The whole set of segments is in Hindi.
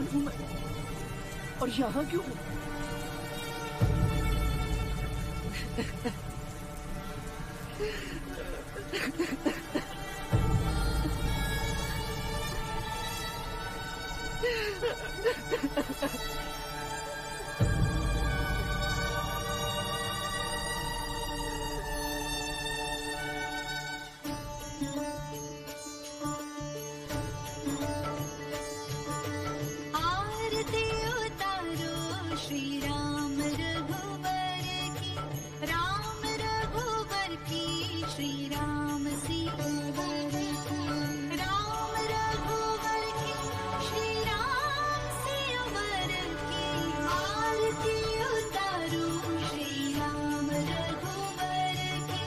कौन हूँ मैं और यहाँ क्यों हूँ? आरती उतारो श्री राम रघुवर की, राम रघुवर की, श्री राम सियावर की, राम रघुवर की, श्री राम सियावर की। आरती उतारो श्री राम रघुवर की,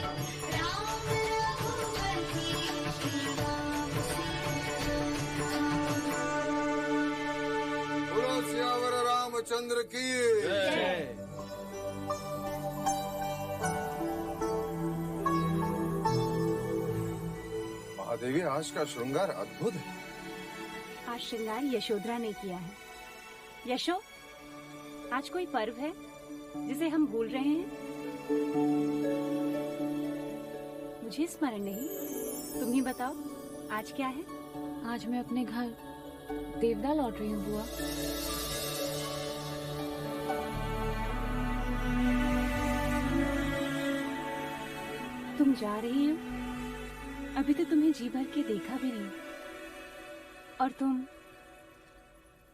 राम रघुवर की, श्री राम सियावर की। बोलो सियावर रामचंद्र की। महादेवी, आज का श्रृंगार अद्भुत है। आज श्रृंगार यशोधरा ने किया है। यशो, आज कोई पर्व है जिसे हम भूल रहे हैं? मुझे स्मरण नहीं, तुम ही बताओ आज क्या है? आज मैं अपने घर देवदा लौट रही हूँ बुआ। तुम जा रही हो? अभी तो तुम्हें जी भर के देखा भी नहीं। और तुम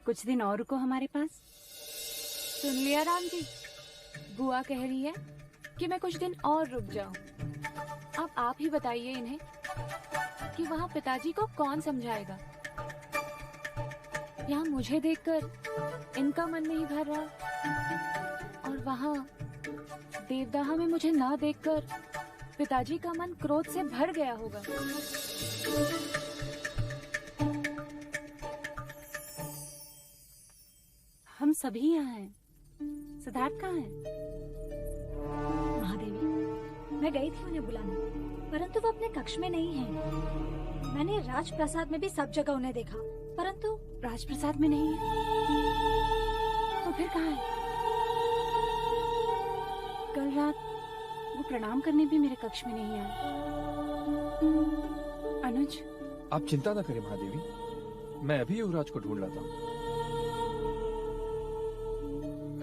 कुछ दिन और रुको हमारे पास। सुन लिया राम जी, बुआ कह रही है कि मैं कुछ दिन और रुक जाऊं। अब आप ही बताइए इन्हें कि वहाँ पिताजी को कौन समझाएगा। यहाँ मुझे देखकर इनका मन नहीं भर रहा और वहाँ देवदाहा में मुझे ना देखकर पिताजी का मन क्रोध से भर गया होगा। हम सभी यहाँ हैं। सिद्धार्थ कहाँ है? महादेवी, मैं गई थी उन्हें बुलाने, परंतु वो अपने कक्ष में नहीं है। मैंने राजप्रसाद में भी सब जगह उन्हें देखा, परंतु राजप्रसाद में नहीं है। तो फिर कहाँ है? कल रात वो प्रणाम करने भी मेरे कक्ष में नहीं आए। अनुज, आप चिंता न करें महादेवी, मैं अभी युवराज को ढूंढ लाता हूँ।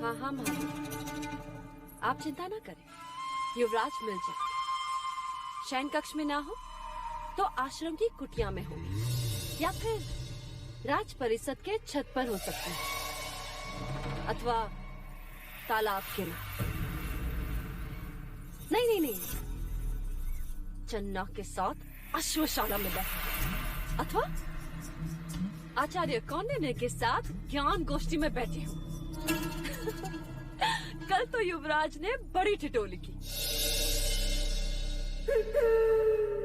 हाँ हाँ महादेवी, आप चिंता न करें, युवराज मिल जाए। शयन कक्ष में ना हो तो आश्रम की कुटिया में हो, या फिर राज परिषद के छत पर हो सकते हैं, अथवा तालाब किनारे। नहीं, चन्ना के साथ अश्वशाला में बैठे, अथवा आचार्य कौंडिन्य के साथ ज्ञान गोष्ठी में बैठे हो। कल तो युवराज ने बड़ी ठिठोली की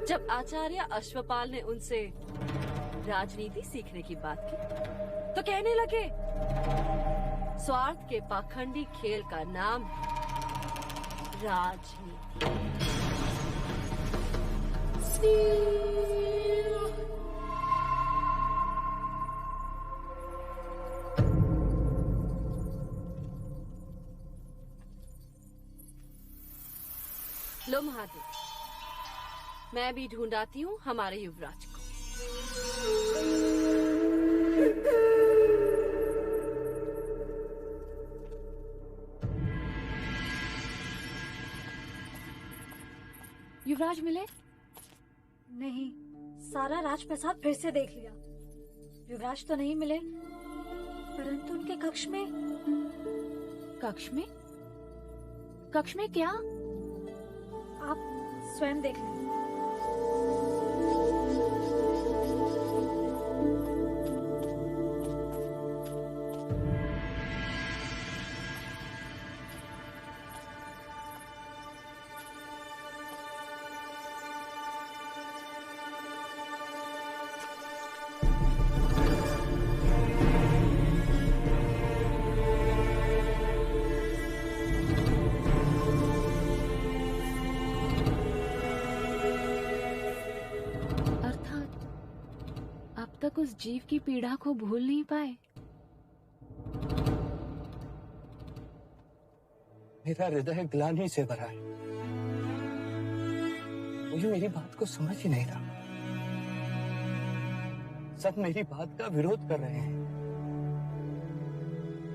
जब आचार्य अश्वपाल ने उनसे राजनीति सीखने की बात की, तो कहने लगे स्वार्थ के पाखंडी खेल का नाम है राजनीति। लो महादेव, मैं भी ढूंढाती हूँ हमारे युवराज को। युवराज मिले? नहीं, सारा राजप्रसाद फिर से देख लिया। युवराज तो नहीं मिले, परंतु उनके कक्ष में। कक्ष में क्या? आप स्वयं देख लें। तक उस जीव की पीड़ा को भूल नहीं पाए। मेरा हृदय ग्लानि से भरा है। कोई मेरी बात को समझ ही नहीं रहा। सब मेरी बात का विरोध कर रहे हैं।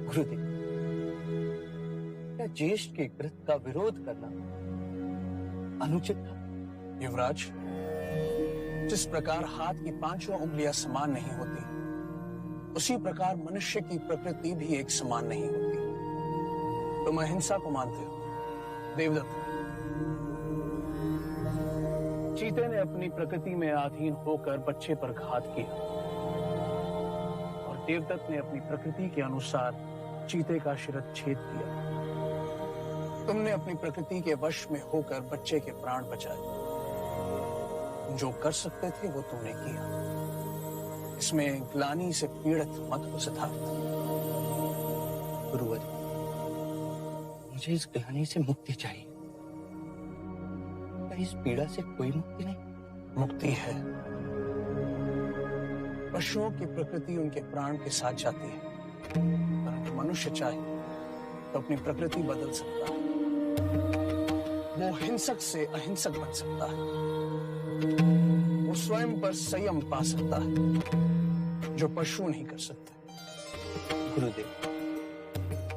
गुरुदेव, क्या ज्येष्ठ के कृत का विरोध करना अनुचित था? युवराज, जिस प्रकार हाथ की पांचों उंगलियां समान नहीं होती, उसी प्रकार मनुष्य की प्रकृति भी एक समान नहीं होती। तुम अहिंसा को मानते हो, देवदत्त। चीते ने अपनी प्रकृति में अधीन होकर बच्चे पर घात किया और देवदत्त ने अपनी प्रकृति के अनुसार चीते का शिरच्छेद किया। तुमने अपनी प्रकृति के वश में होकर बच्चे के प्राण बचाए। जो कर सकते थे वो तुमने किया। इसमें ग्लानि से पीड़ित मत हो सिद्धार्थ। गुरुवर, मुझे इस ग्लानि से मुक्ति चाहिए। क्या इस पीड़ा से कोई मुक्ति नहीं? मुक्ति है। पशुओं की प्रकृति उनके प्राण के साथ जाती है, परंतु मनुष्य चाहे तो अपनी प्रकृति बदल सकता है। वो हिंसक से अहिंसक बन सकता है। वो स्वयं पर संयम पा सकता है, जो पशु नहीं कर सकते। गुरुदेव,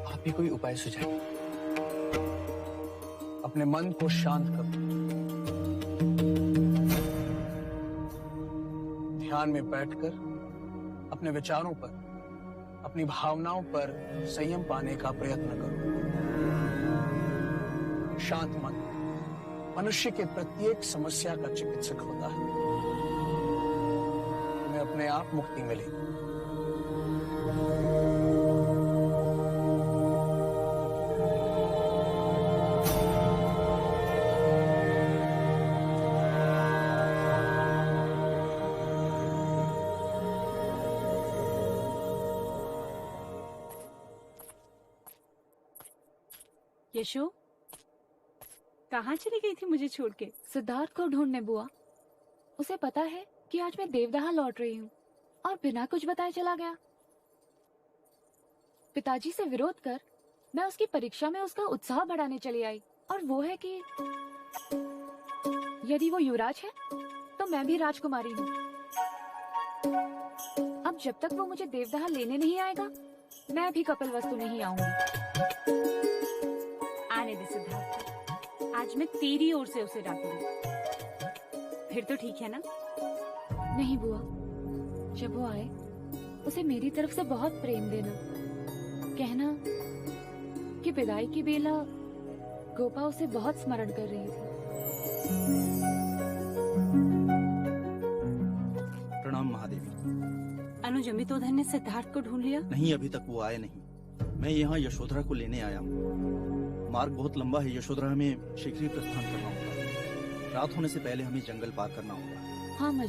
आप ही कोई उपाय सुझाइए। अपने मन को शांत करो। ध्यान में बैठकर अपने विचारों पर, अपनी भावनाओं पर संयम पाने का प्रयत्न करो। शांत मन मनुष्य के प्रत्येक समस्या का चिकित्सक होता है। तुम्हें अपने आप मुक्ति मिलेगी। यशो, कहाँ चली गई थी मुझे छोड़ के? सिद्धार्थ को ढूंढने बुआ। उसे पता है कि आज मैं देवदहा लौट रही हूँ और बिना कुछ बताए चला गया। पिताजी से विरोध कर मैं उसकी परीक्षा में उसका उत्साह बढ़ाने चली आई, और वो है कि यदि वो युवराज है तो मैं भी राजकुमारी हूँ। अब जब तक वो मुझे देवदहा लेने नहीं आएगा, मैं भी कपिलवस्तु नहीं आऊंगी। आने दे सिद्धार्थ, आज मैं तेरी ओर से उसे डांटूंगी। फिर तो ठीक है ना? नहीं बुआ, जब वो आए उसे मेरी तरफ से बहुत प्रेम देना। कहना कि विदाई की बेला गोपा उसे बहुत स्मरण कर रही थी। प्रणाम महादेवी। अनुज, अमितोधन ने सिद्धार्थ को ढूंढ लिया? नहीं, अभी तक वो आए नहीं। मैं यहाँ यशोधरा को लेने आया हूँ। मार्ग बहुत लंबा है। यशोधरा हमें शीघ्र ही प्रस्थान करना होगा। रात होने से पहले हमें जंगल पार करना होगा। हाँ, मुझे